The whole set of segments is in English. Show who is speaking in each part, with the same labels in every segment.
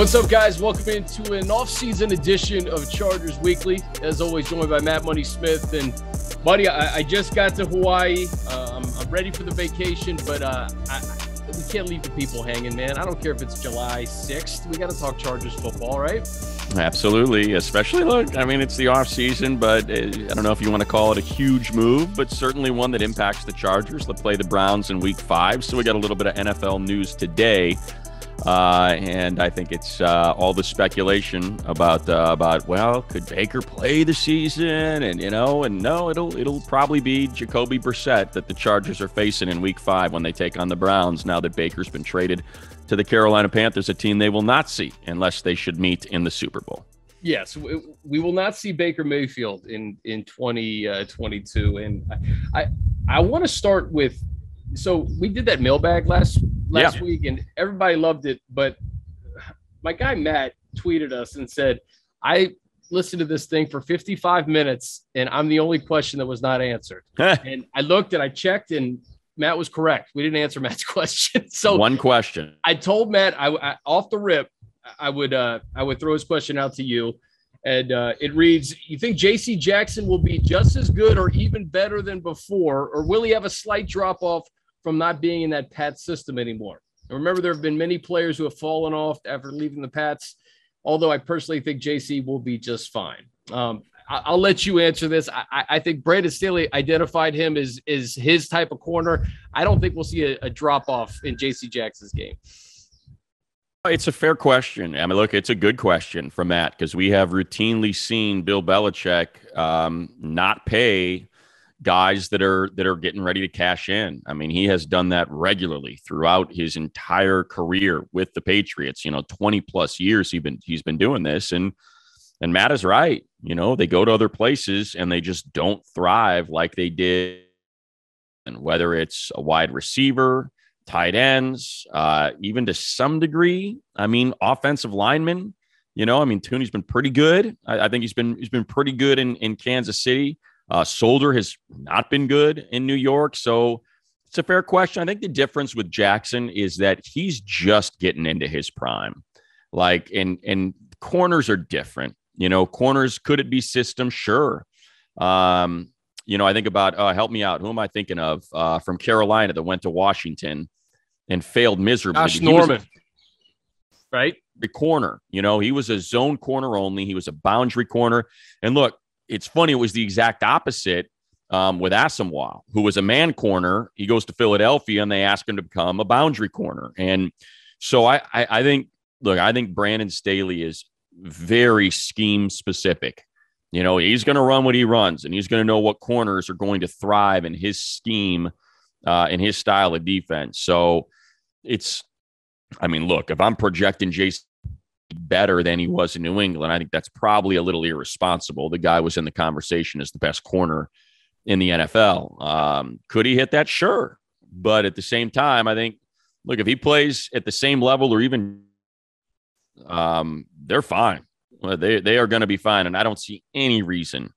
Speaker 1: What's up, guys? Welcome into an off-season edition of Chargers Weekly. As always, joined by Matt Money Smith. And, buddy, I just got to Hawaii. I'm ready for the vacation, but we can't leave the people hanging, man. I don't care if it's July 6th. We got to talk Chargers football, right?
Speaker 2: Absolutely. Especially, look, I mean, it's the off-season, but I don't know if you want to call it a huge move, but certainly one that impacts the Chargers. They'll play the Browns in Week 5, so we got a little bit of NFL news today. And I think it's all the speculation about well, could Baker play the season? And no, it'll probably be Jacoby Brissett that the Chargers are facing in Week 5 when they take on the Browns. Now that Baker's been traded to the Carolina Panthers, a team they will not see unless they should meet in the Super Bowl.
Speaker 1: Yes, we will not see Baker Mayfield in 2022. And I want to start with. So we did that mailbag last week, and everybody loved it. But my guy Matt tweeted us and said, I listened to this thing for 55 minutes, and I'm the only question that was not answered. And I looked and I checked, and Matt was correct. We didn't answer Matt's question. So
Speaker 2: one question.
Speaker 1: I told Matt, I off the rip, I would throw his question out to you. And it reads, you think J.C. Jackson will be just as good or even better than before, or will he have a slight drop-off from not being in that Pats system anymore? And remember, there have been many players who have fallen off after leaving the Pats, although I personally think JC will be just fine. I'll let you answer this. I think Brandon Staley identified him as his type of corner. I don't think we'll see a drop-off in JC Jackson's game.
Speaker 2: It's a fair question. I mean, look, it's a good question from Matt because we have routinely seen Bill Belichick not pay guys that are getting ready to cash in. I mean, he has done that regularly throughout his entire career with the Patriots. 20 plus years he's been doing this, and Matt is right. They go to other places and they just don't thrive like they did. And whether it's a wide receiver, tight ends, even to some degree, I mean, offensive linemen. Tooney's been pretty good. I think he's been pretty good in Kansas City. Solder has not been good in New York. So it's a fair question. I think the difference with Jackson is that he's just getting into his prime. And corners are different. Corners, could it be system? Sure. I think about, help me out. Who am I thinking of from Carolina that went to Washington and failed miserably?
Speaker 1: Josh Norman, right?
Speaker 2: The corner, he was a zone corner only. He was a boundary corner. And look, it's funny. It was the exact opposite with Asamoah, who was a man corner. He goes to Philadelphia and they ask him to become a boundary corner. And so I think Brandon Staley is very scheme specific. He's going to run what he runs, and he's going to know what corners are going to thrive in his scheme, in his style of defense. So look, if I'm projecting Jason better than he was in New England, I think that's probably a little irresponsible. The guy was in the conversation as the best corner in the NFL. Could he hit that? Sure. But at the same time, I think, look, if he plays at the same level or even they're fine. They are going to be fine. And I don't see any reason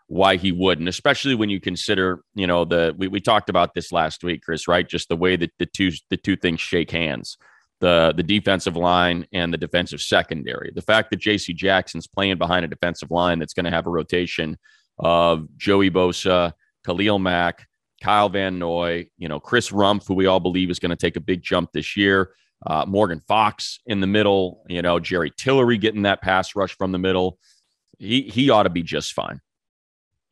Speaker 2: why he wouldn't, especially when you consider, we talked about this last week, Chris, right? Just the way that the two things shake hands. The defensive line and the defensive secondary. The fact that J.C. Jackson's playing behind a defensive line that's going to have a rotation of Joey Bosa, Khalil Mack, Kyle Van Noy, Chris Rumph, who we all believe is going to take a big jump this year, Morgan Fox in the middle, Jerry Tillery getting that pass rush from the middle. He ought to be just fine.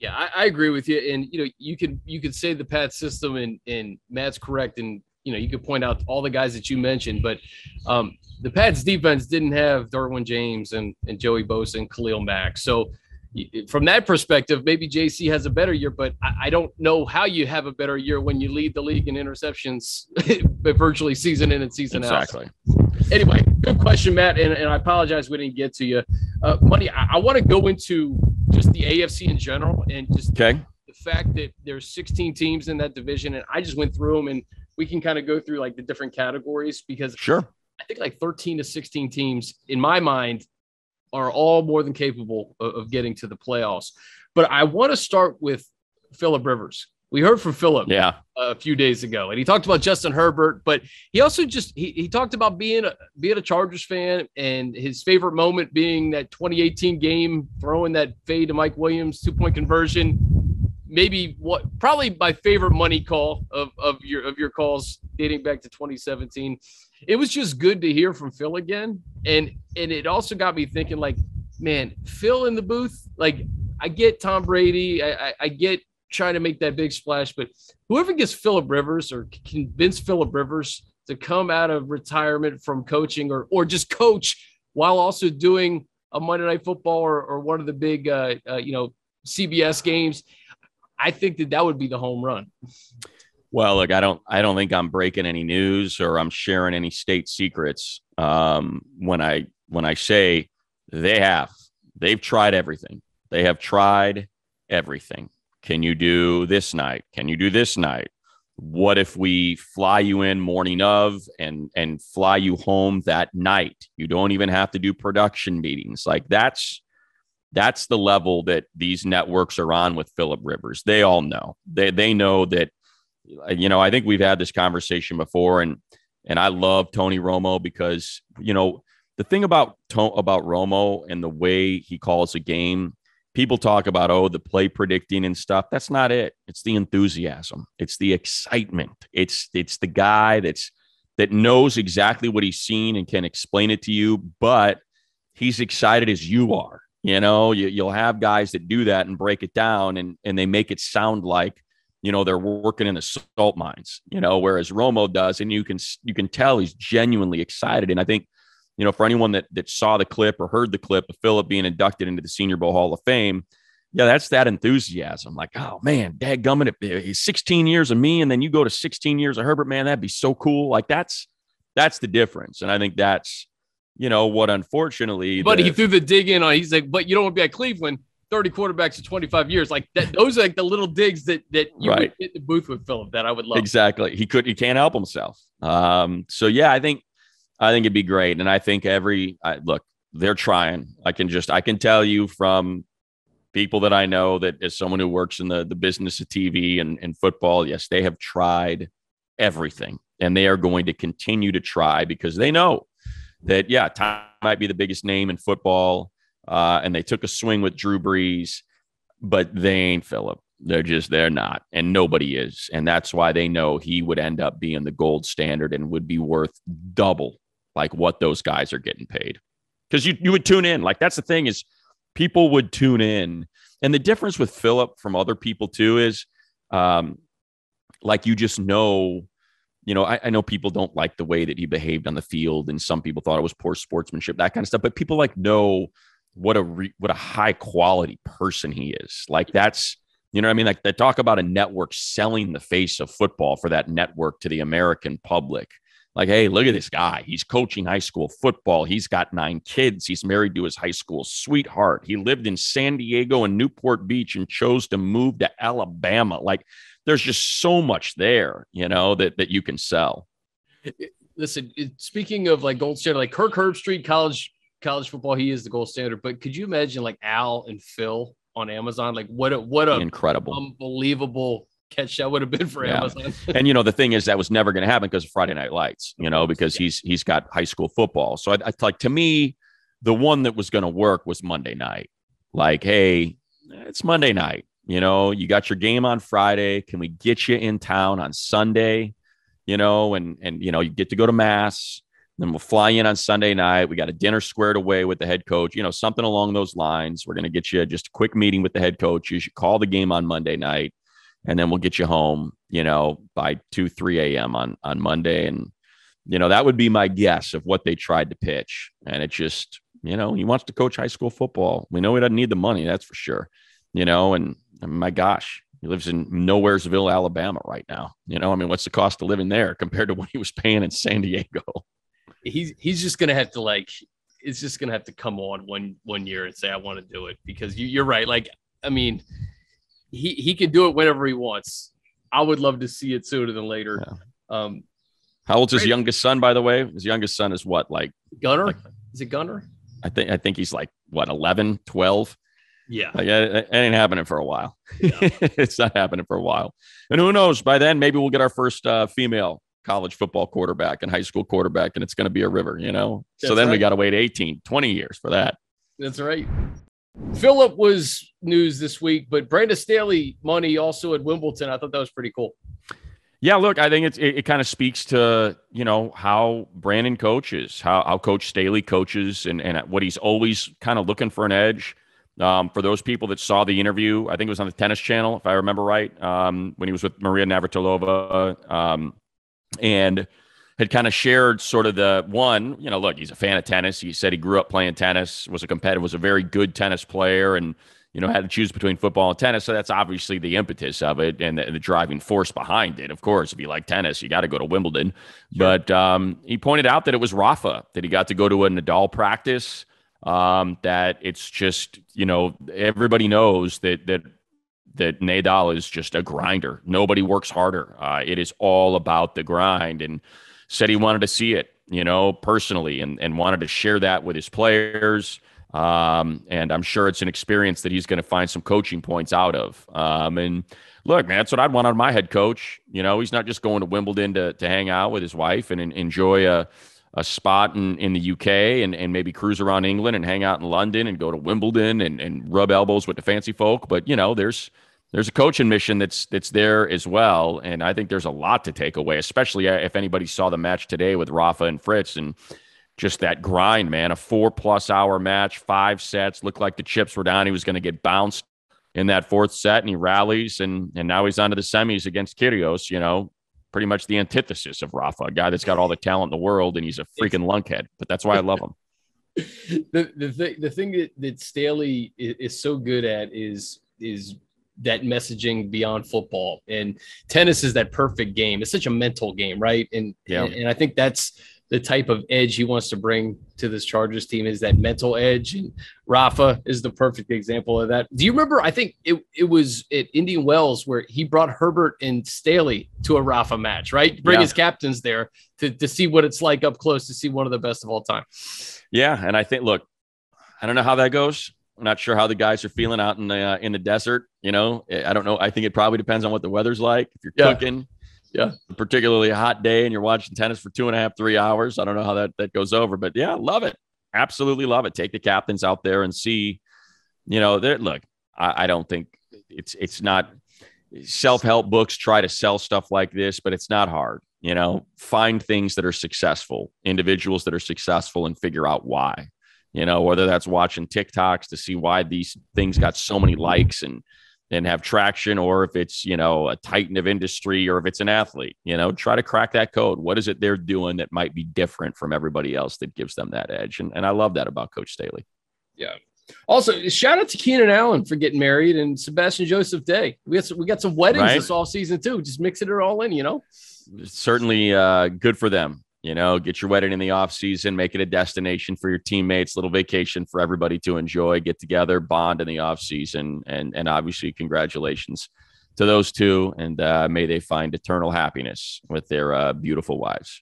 Speaker 1: Yeah, I agree with you. And, you could say the Pat system, and Matt's correct. And, you could point out all the guys that you mentioned, but the Pats defense didn't have Derwin James and Joey Bosa and Khalil Mack. So from that perspective, maybe JC has a better year, but I don't know how you have a better year when you lead the league in interceptions virtually season in and season out.
Speaker 2: Exactly.
Speaker 1: Anyway, good question, Matt, and I apologize we didn't get to you. Money, I want to go into just the AFC in general and just the fact that there's 16 teams in that division, and I just went through them, and we can kind of go through like the different categories because
Speaker 2: sure.
Speaker 1: I think like 13 to 16 teams in my mind are all more than capable of getting to the playoffs. But I want to start with Phillip Rivers We heard from Philip
Speaker 2: Yeah.
Speaker 1: a few days ago, and he talked about Justin Herbert, but he also he talked about being a Chargers fan and his favorite moment being that 2018 game, throwing that fade to Mike Williams 2-point conversion. Maybe probably my favorite money call of your calls dating back to 2017. It was just good to hear from Phil again, and it also got me thinking, like, man, Phil in the booth. Like, I get Tom Brady, I get trying to make that big splash, but whoever gets Phillip Rivers or convince Phillip Rivers to come out of retirement from coaching or just coach while also doing a Monday Night Football or one of the big CBS games, I think that would be the home run.
Speaker 2: Well, look, I don't think I'm breaking any news or I'm sharing any state secrets. When I say they've tried everything. They have tried everything. Can you do this night? Can you do this night? What if we fly you in morning of and fly you home that night? You don't even have to do production meetings. Like that's the level that these networks are on with Phillip Rivers. They all know. They know that, I think we've had this conversation before, and I love Tony Romo because, the thing about Romo and the way he calls a game, people talk about, the play predicting and stuff. That's not it. It's the enthusiasm. It's the excitement. It's the guy that knows exactly what he's seen and can explain it to you, but he's excited as you are. You'll have guys that do that and break it down and they make it sound like, they're working in the salt mines, whereas Romo does. And you can tell he's genuinely excited. And I think, for anyone that saw the clip or heard the clip of Phillip being inducted into the Senior Bowl Hall of Fame, yeah, that's that enthusiasm. Like, oh man, dadgummit, he's 16 years of me, and then you go to 16 years of Herbert, man, that'd be so cool. Like that's the difference. And I think that's, what unfortunately.
Speaker 1: But he threw the dig in on. He's like, but you don't want to be at Cleveland. 30 quarterbacks in 25 years, like that. Those are like the little digs that you would get in the booth with Phillip that I would love.
Speaker 2: Exactly. He can't help himself. So yeah, I think it'd be great. And I think look, they're trying. I can tell you from people that I know that as someone who works in the business of TV and football, yes, they have tried everything and they are going to continue to try because they know that, yeah, Tom might be the biggest name in football. And they took a swing with Drew Brees, but they ain't Phillip. They're not. And nobody is. And that's why they know he would end up being the gold standard and would be worth double like what those guys are getting paid. Because you would tune in. Like, that's the thing is people would tune in. And the difference with Phillip from other people too is like, you just know, I know people don't like the way that he behaved on the field. And some people thought it was poor sportsmanship, that kind of stuff. But people know what a high quality person he is. Like that's, what I mean? Like they talk about a network selling the face of football for that network to the American public. Like, hey, look at this guy. He's coaching high school football. He's got 9 kids. He's married to his high school sweetheart. He lived in San Diego and Newport Beach and chose to move to Alabama. Like there's just so much there, that you can sell.
Speaker 1: Listen, speaking of like gold standard, like Kirk Herbstreit, college football, he is the gold standard. But could you imagine like Al and Phil on Amazon? Like what a
Speaker 2: incredible, unbelievable
Speaker 1: catch that would have been for Amazon.
Speaker 2: And the thing is that was never going to happen because of Friday Night Lights, because he's got high school football. So I like, to me, the one that was going to work was Monday night. Like, hey, it's Monday night. You got your game on Friday. Can we get you in town on Sunday? And you get to go to mass. Then we'll fly in on Sunday night. We got a dinner squared away with the head coach, something along those lines. We're going to get you just a quick meeting with the head coach. You should call the game on Monday night, and then we'll get you home, by 2-3 a.m. on Monday. And, that would be my guess of what they tried to pitch. And it just, he wants to coach high school football. We know he doesn't need the money. That's for sure. And my gosh, he lives in Nowheresville, Alabama right now. What's the cost of living there compared to what he was paying in San Diego?
Speaker 1: He's just going to have to it's just going to have to come on one year and say, I want to do it, because you're right. Like, he can do it whenever he wants. I would love to see it sooner than later.
Speaker 2: Yeah. How old's his youngest son, by the way? His youngest son is what? Like
Speaker 1: Gunner? Is it Gunner?
Speaker 2: I think he's like what, 11, 12.
Speaker 1: Yeah.
Speaker 2: Like, it ain't happening for a while.
Speaker 1: Yeah.
Speaker 2: It's not happening for a while. And who knows, by then, maybe we'll get our first female college football quarterback and high school quarterback, and it's going to be a River, So then we got to wait 18, 20 years for that.
Speaker 1: That's right. Phillip was news this week, but Brandon Staley money also at Wimbledon. I thought that was pretty cool.
Speaker 2: Yeah, look, I think it kind of speaks to, how Brandon coaches, how Coach Staley coaches and what he's always kind of looking for an edge. For those people that saw the interview, I think it was on the Tennis Channel, if I remember right, when he was with Maria Navratilova, and had kind of shared sort of look, he's a fan of tennis. He said he grew up playing tennis, was a very good tennis player, and had to choose between football and tennis. So that's obviously the impetus of it and the driving force behind it. Of course, if you like tennis, you got to go to Wimbledon. Sure. But he pointed out that it was Rafa, that he got to go to a Nadal practice, that it's just, everybody knows that Nadal is just a grinder. Nobody works harder. It is all about the grind, and said he wanted to see it, personally, and wanted to share that with his players. And I'm sure it's an experience that he's going to find some coaching points out of. And look, man, that's what I'd want out of my head coach. He's not just going to Wimbledon to hang out with his wife and enjoy a spot in the UK and maybe cruise around England and hang out in London and go to Wimbledon and rub elbows with the fancy folk. But, there's a coaching mission that's there as well. And I think there's a lot to take away, especially if anybody saw the match today with Rafa and Fritz and just that grind, man. A 4+ hour match, 5 sets, looked like the chips were down. He was going to get bounced in that 4th set, and he rallies, and now he's on to the semis against Kyrgios, pretty much the antithesis of Rafa, a guy that's got all the talent in the world, and he's a freaking lunkhead. But that's why I love him.
Speaker 1: The thing that Staley is so good at is that messaging beyond football. And tennis is that perfect game. It's such a mental game, right? And I think that's the type of edge he wants to bring to this Chargers team, is that mental edge. And Rafa is the perfect example of that. Do you remember, I think it was at Indian Wells where he brought Herbert and Staley to a Rafa match, right? Bring his captains there to see what it's like up close, to see one of the best of all time. Yeah.
Speaker 2: And I think, look, I don't know how that goes. I'm not sure how the guys are feeling out in the desert. I don't know. I think it probably depends on what the weather's like. If you're cooking, particularly a hot day and you're watching tennis for 2.5, 3 hours, I don't know how that goes over. But yeah, love it. Absolutely love it. Take the captains out there and see. Look, I don't think it's not self-help books try to sell stuff like this, but it's not hard. Find things that are successful, individuals that are successful, and figure out why. Whether that's watching TikToks to see why these things got so many likes and have traction, or if it's, a titan of industry, or if it's an athlete, try to crack that code. What is it they're doing that might be different from everybody else that gives them that edge? And I love that about Coach Staley.
Speaker 1: Yeah. Also, shout out to Keenan Allen for getting married, and Sebastian Joseph Day. We got some weddings this off season too. Just mixing it all in,
Speaker 2: It's certainly good for them. Get your wedding in the off season, make it a destination for your teammates, little vacation for everybody to enjoy, get together, bond in the off season. And obviously congratulations to those two. And may they find eternal happiness with their beautiful wives.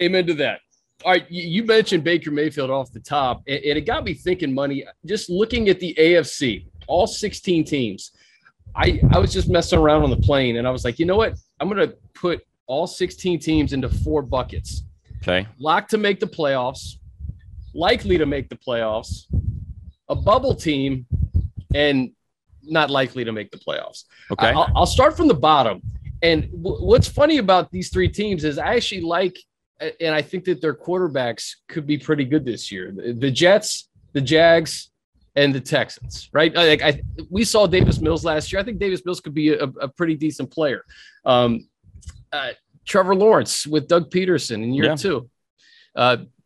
Speaker 1: Amen to that. All right. You mentioned Baker Mayfield off the top, and it got me thinking, money, just looking at the AFC, all 16 teams. I was just messing around on the plane, and I was like, you know what? I'm going to put all 16 teams into 4 buckets.
Speaker 2: Okay.
Speaker 1: Locked to make the playoffs, likely to make the playoffs, a bubble team, and not likely to make the playoffs.
Speaker 2: Okay.
Speaker 1: I'll start from the bottom. And what's funny about these 3 teams is I actually like, and I think that their quarterbacks could be pretty good this year. The Jets, the Jags, and the Texans, right? We saw Davis Mills last year. I think Davis Mills could be a pretty decent player. Trevor Lawrence with Doug Peterson in year 2.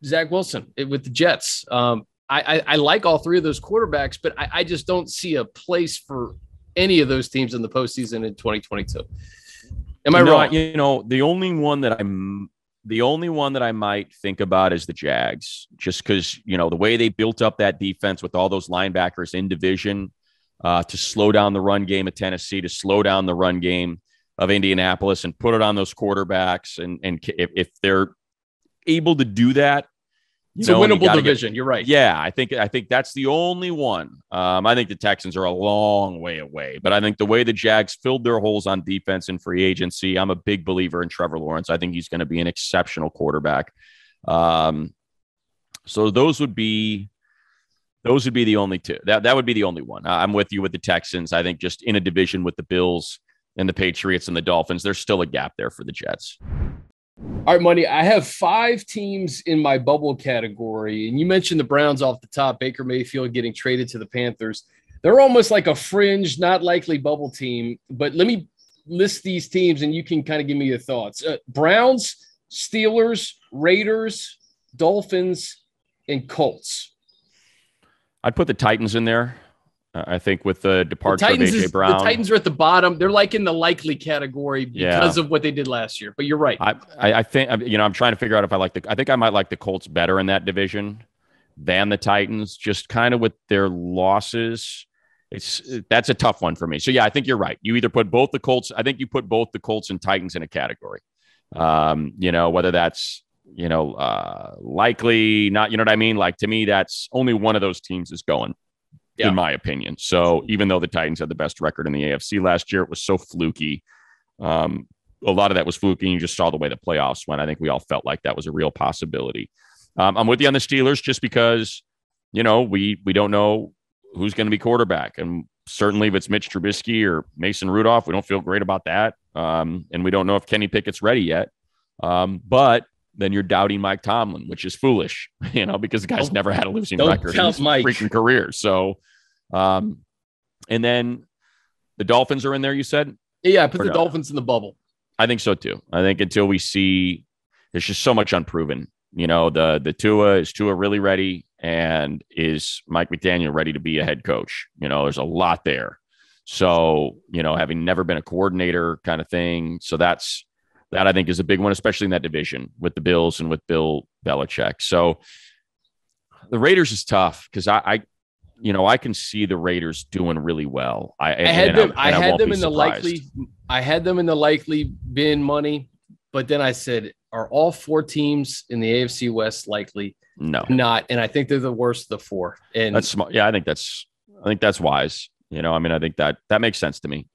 Speaker 1: Zach Wilson with the Jets. I like all 3 of those quarterbacks, but I just don't see a place for any of those teams in the postseason in 2022. Am I wrong?
Speaker 2: The only one that I might think about is the Jags, just because, the way they built up that defense with all those linebackers in division to slow down the run game of Tennessee, to slow down the run game of Indianapolis, and put it on those quarterbacks. And if they're able to do that,
Speaker 1: It's a winnable division. You're right.
Speaker 2: Yeah, I think that's the only one. I think the Texans are a long way away, but I think the way the Jags filled their holes on defense and free agency, I'm a big believer in Trevor Lawrence. I think he's going to be an exceptional quarterback. So those would be the only two. That would be the only one. I'm with you with the Texans. I think just in a division with the Bills and the Patriots and the Dolphins, there's still a gap there for the Jets.
Speaker 1: All right, Money, I have 5 teams in my bubble category, and you mentioned the Browns off the top, Baker Mayfield getting traded to the Panthers. They're almost like a fringe, not likely bubble team, but let me list these teams, and you can kind of give me your thoughts. Browns, Steelers, Raiders, Dolphins, and Colts.
Speaker 2: I'd put the Titans in there. I think with the departure of A.J. Brown.
Speaker 1: The Titans are at the bottom. They're like in the likely category because of what they did last year. But you're right.
Speaker 2: I think, I'm trying to figure out if I think I might like the Colts better in that division than the Titans, just kind of with their losses. That's a tough one for me. So, yeah, I think you're right. You either put both the Colts. I think you put both the Colts and Titans in a category. Whether that's, likely not, you know what I mean? Like, to me, that's only one of those teams is going. In my opinion. So even though the Titans had the best record in the AFC last year, it was so fluky. A lot of that was fluky. And you just saw the way the playoffs went. I think we all felt like that was a real possibility. I'm with you on the Steelers just because, we don't know who's going to be quarterback. And certainly if it's Mitch Trubisky or Mason Rudolph, we don't feel great about that. And we don't know if Kenny Pickett's ready yet. But then you're doubting Mike Tomlin, which is foolish, because the guy's never had a losing record in his freaking career. So, and then the Dolphins are in there, you said?
Speaker 1: Yeah, I put the Dolphins in the bubble.
Speaker 2: I think so too. I think until we see, there's just so much unproven. The is Tua really ready, and is Mike McDaniel ready to be a head coach? There's a lot there. So, having never been a coordinator kind of thing. So that I think is a big one, especially in that division with the Bills and with Bill Belichick. So the Raiders is tough because I can see the Raiders doing really well. I had them in the likely bin, Money, but then I said, are all 4 teams in the AFC West likely? No,
Speaker 1: not. And I think they're the worst of the 4. And
Speaker 2: that's smart. Yeah, I think that's wise. I think that makes sense to me.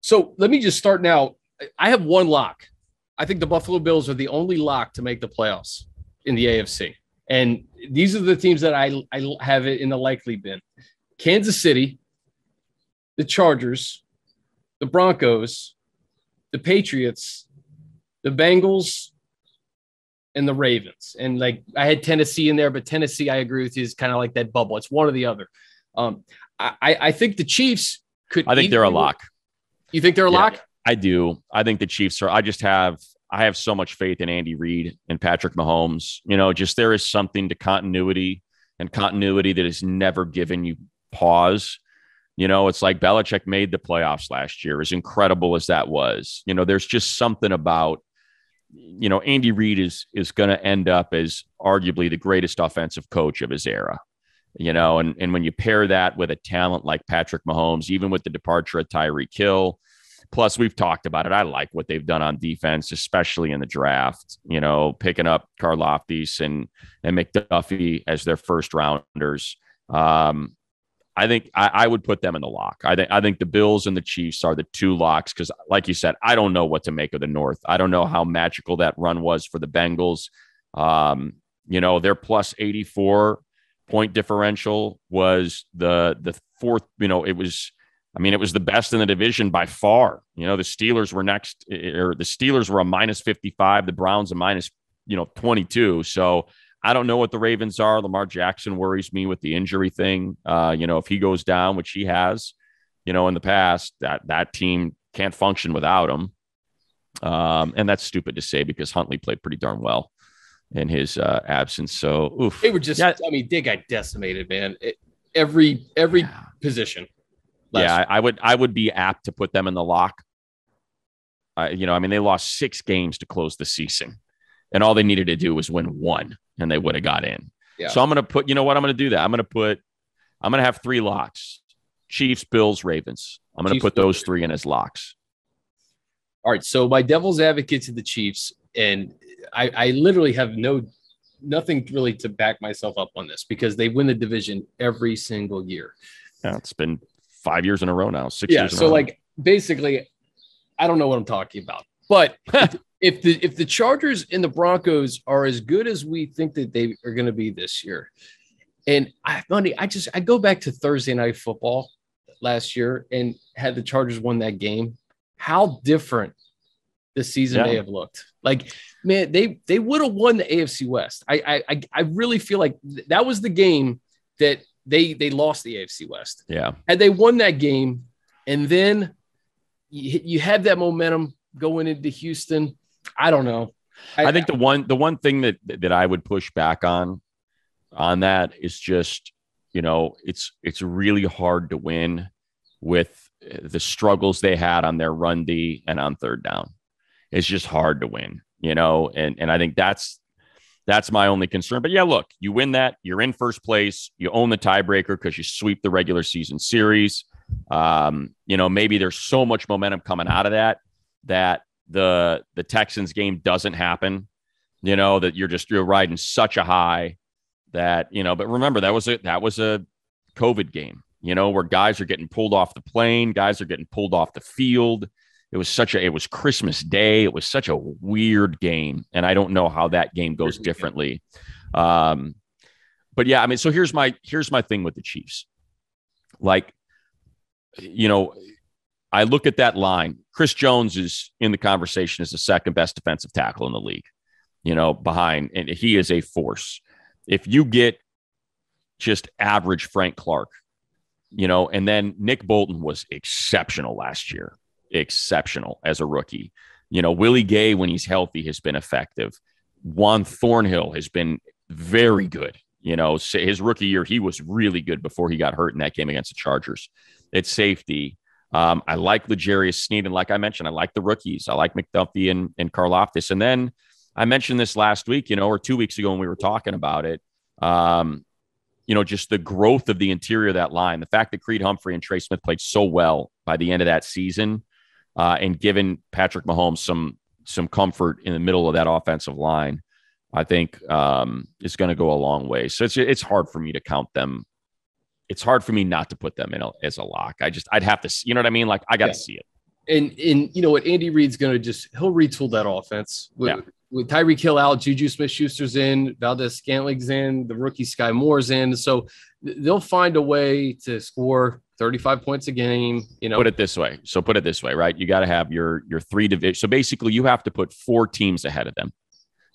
Speaker 1: So let me just start now. I have one lock. I think the Buffalo Bills are the only lock to make the playoffs in the AFC. And these are the teams that I have it in the likely bin. Kansas City, the Chargers, the Broncos, the Patriots, the Bengals, and the Ravens. And I had Tennessee in there, but Tennessee, I agree with you, is kind of like that bubble. It's one or the other. I think the Chiefs could.
Speaker 2: I think they're a lock.
Speaker 1: You think they're a lock?
Speaker 2: I do. I think the Chiefs are. I have so much faith in Andy Reid and Patrick Mahomes. Just there is something to continuity that has never given you pause. It's like Belichick made the playoffs last year, as incredible as that was. There's just something about, Andy Reid is going to end up as arguably the greatest offensive coach of his era. And when you pair that with a talent like Patrick Mahomes, even with the departure of Tyreek Hill, plus, we've talked about it. I like what they've done on defense, especially in the draft, picking up Karlaftis and McDuffie as their first rounders. I think I would put them in the lock. I think the Bills and the Chiefs are the 2 locks because, like you said, I don't know what to make of the North. I don't know how magical that run was for the Bengals. Their plus 84 point differential was the 4th. It was the best in the division by far. The Steelers were next, or the Steelers were a minus 55, the Browns a minus, 22. So I don't know what the Ravens are. Lamar Jackson worries me with the injury thing. If he goes down, which he has, in the past, that team can't function without him. And that's stupid to say because Huntley played pretty darn well in his absence. So, oof.
Speaker 1: They were just, they got decimated, man. Every position.
Speaker 2: Yeah, I would be apt to put them in the lock. They lost 6 games to close the season, and all they needed to do was win 1, and they would have got in. Yeah. So I'm going to put, I'm going to do that. I'm going to have 3 locks: Chiefs, Bills, Ravens. I'm going to put those 3 in as locks.
Speaker 1: All right. So my devil's advocate to the Chiefs, and I literally have nothing really to back myself up on this because they win the division every single year.
Speaker 2: Yeah, it's been 5 years in a row now, 6
Speaker 1: Yeah,
Speaker 2: years in
Speaker 1: so
Speaker 2: a row.
Speaker 1: like basically, I don't know what I'm talking about. But if the Chargers and the Broncos are as good as we think that they are going to be this year, and I go back to Thursday Night Football last year and had the Chargers won that game, how different the season may have looked. Like, man, they would have won the AFC West. I really feel like that was the game that they lost the AFC West.
Speaker 2: Yeah.
Speaker 1: Had they won that game, and then you had that momentum going into Houston. I don't know.
Speaker 2: I think the one thing that I would push back on that is just, it's really hard to win with the struggles they had on their run D and on third down. It's just hard to win, and I think that's my only concern. But yeah, look, you win that, you're in first place, you own the tiebreaker because you sweep the regular season series. Maybe there's so much momentum coming out of that the Texans game doesn't happen, that you're riding such a high that, but remember that was a COVID game, where guys are getting pulled off the plane, guys are getting pulled off the field. It was Christmas Day. It was such a weird game. And I don't know how that game goes differently. But yeah, I mean, so here's my thing with the Chiefs. Like, I look at that line. Chris Jones is in the conversation as the second best defensive tackle in the league, behind, and he is a force. If you get just average Frank Clark, and then Nick Bolton was exceptional last year, exceptional as a rookie. Willie Gay, when he's healthy, has been effective. Juan Thornhill has been very good. His rookie year, he was really good before he got hurt in that game against the Chargers. It's safety. I like L'Jarius Sneed, and like I mentioned, I like the rookies. I like McDuffie and Karlaftis. And then I mentioned this last week, or 2 weeks ago when we were talking about it, just the growth of the interior of that line, the fact that Creed Humphrey and Trey Smith played so well by the end of that season, and given Patrick Mahomes some comfort in the middle of that offensive line, I think is going to go a long way. So it's hard for me to count them. It's hard for me not to put them in as a lock. I'd have to, you know what I mean? Like, I got to see it. And
Speaker 1: you know what? Andy Reid's going to he'll retool that offense. With Tyreek Hill out, Juju Smith-Schuster's in, Valdez Scantling's in, the rookie Sky Moore's in. So they'll find a way to score 35 points a game.
Speaker 2: Put it this way, right? You got to have your three division. So basically you have to put 4 teams ahead of them.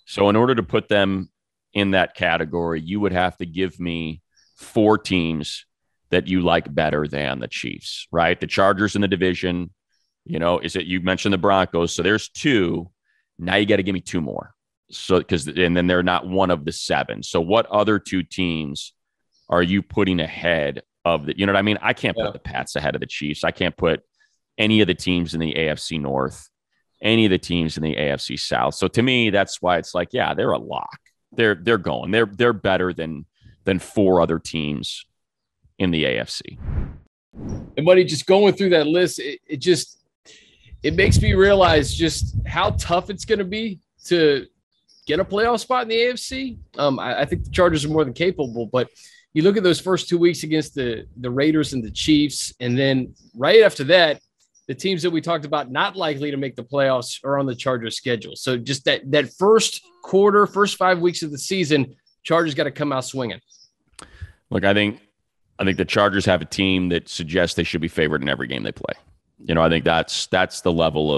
Speaker 2: So in order to put them in that category, you would have to give me 4 teams that you like better than the Chiefs, right? The Chargers in the division, you mentioned the Broncos. So there's 2. Now you got to give me 2 more. So, and then they're not one of the 7. So what other 2 teams are you putting ahead of the, you know what I mean? I can't put the Pats ahead of the Chiefs. I can't put any of the teams in the AFC North, any of the teams in the AFC South. So to me, that's why it's like, yeah, they're a lock. They're going, they're better than 4 other teams in the AFC.
Speaker 1: And buddy, just going through that list, it makes me realize just how tough it's going to be to get a playoff spot in the AFC. I think the Chargers are more than capable, but you look at those first 2 weeks against the Raiders and the Chiefs, and then right after that, the teams that we talked about not likely to make the playoffs are on the Chargers schedule. So just that first 5 weeks of the season, Chargers got to come out swinging.
Speaker 2: Look, I think the Chargers have a team that suggests they should be favored in every game they play. I think that's the level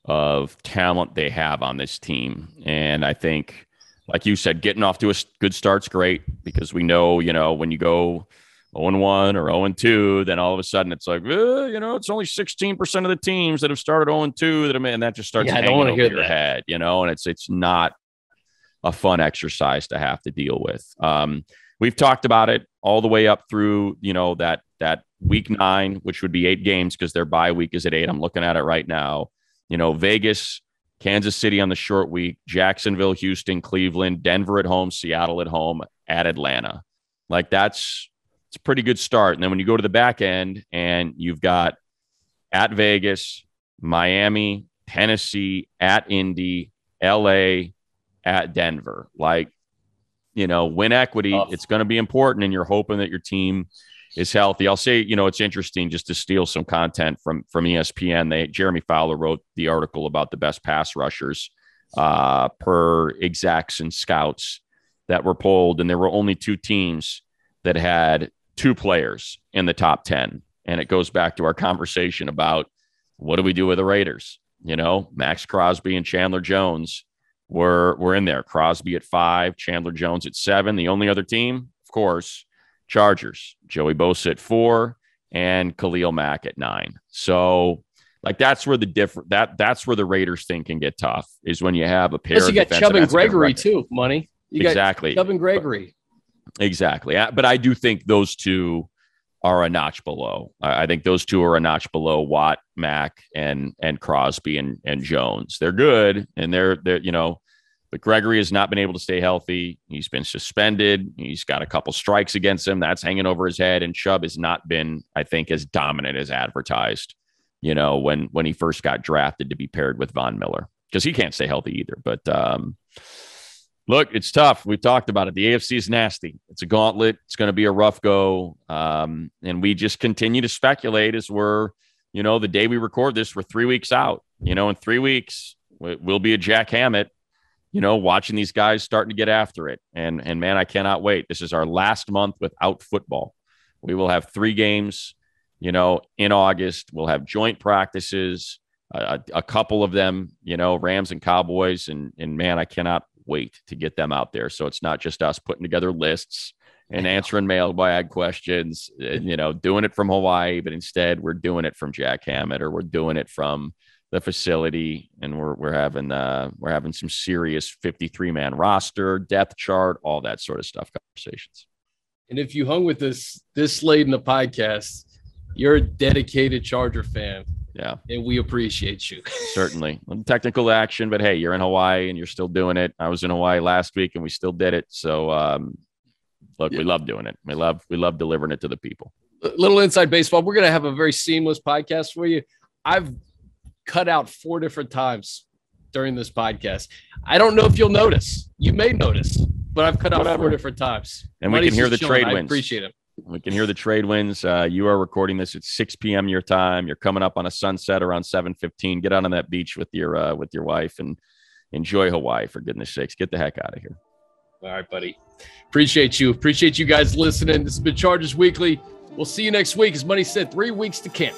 Speaker 2: of talent they have on this team. And I think, like you said, getting off to a good start's great because we know, when you go 0-1 or 0-2, then all of a sudden it's like, it's only 16% of the teams that have started 0-2 and that just starts hanging over your head, and it's not a fun exercise to have to deal with. We've talked about it all the way up through, that week 9, which would be 8 games because their bye week is at 8. I'm looking at it right now. Vegas, Kansas City on the short week, Jacksonville, Houston, Cleveland, Denver at home, Seattle at home, at Atlanta. Like it's a pretty good start. And then when you go to the back end and you've got at Vegas, Miami, Tennessee, at Indy, LA, at Denver, like win equity. It's going to be important, and you're hoping that your team is healthy. I'll say, it's interesting, just to steal some content from ESPN. Jeremy Fowler wrote the article about the best pass rushers per execs and scouts that were polled, and there were only 2 teams that had 2 players in the top 10. And it goes back to our conversation about what do we do with the Raiders? Max Crosby and Chandler Jones were in there. Crosby at 5, Chandler Jones at 7. The only other team, of course, Chargers, Joey Bosa at 4 and Khalil Mack at 9. So that's where that's where the Raiders thing can get tough, is when you have a pair of
Speaker 1: you got Chubb and Gregory too, money.
Speaker 2: Exactly.
Speaker 1: Chubb and Gregory.
Speaker 2: Exactly. But I do think those 2 are a notch below. I think those 2 are a notch below Watt, Mack, and Crosby and Jones. They're good, and they're but Gregory has not been able to stay healthy. He's been suspended. He's got a couple strikes against him. That's hanging over his head. And Chubb has not been, I think, as dominant as advertised, when he first got drafted to be paired with Von Miller, because he can't stay healthy either. But look, it's tough. We've talked about it. The AFC is nasty. It's a gauntlet. It's going to be a rough go. And we just continue to speculate as we're, the day we record this, we're 3 weeks out. In 3 weeks, we'll be a Jack Hammett, watching these guys starting to get after it. And man, I cannot wait. This is our last month without football. We will have 3 games, in August. We'll have joint practices, a couple of them, Rams and Cowboys. And man, I cannot wait to get them out there. So it's not just us putting together lists and answering mailbag questions, doing it from Hawaii, but instead we're doing it from Jack Hammett, or we're doing it from the facility, and we're having some serious 53-man roster, depth chart, all that sort of stuff conversations.
Speaker 1: And if you hung with this late in the podcast, you're a dedicated Charger fan.
Speaker 2: Yeah.
Speaker 1: And we appreciate you.
Speaker 2: Certainly. Technical action, but hey, you're in Hawaii and you're still doing it. I was in Hawaii last week and we still did it. So look, we love doing it. We love delivering it to the people.
Speaker 1: A little inside baseball. We're going to have a very seamless podcast for you. I've cut out 4 different times during this podcast. I don't know if you'll notice. You may notice, but I've cut out 4 different times.
Speaker 2: And we can hear the trade wins.
Speaker 1: I appreciate it.
Speaker 2: We can hear the trade wins. You are recording this at 6 p.m. your time. You're coming up on a sunset around 7:15. Get out on that beach with your wife and enjoy Hawaii, for goodness sakes. Get the heck out of here.
Speaker 1: All right, buddy. Appreciate you. Appreciate you guys listening. This has been Chargers Weekly. We'll see you next week. As Money said, 3 weeks to camp.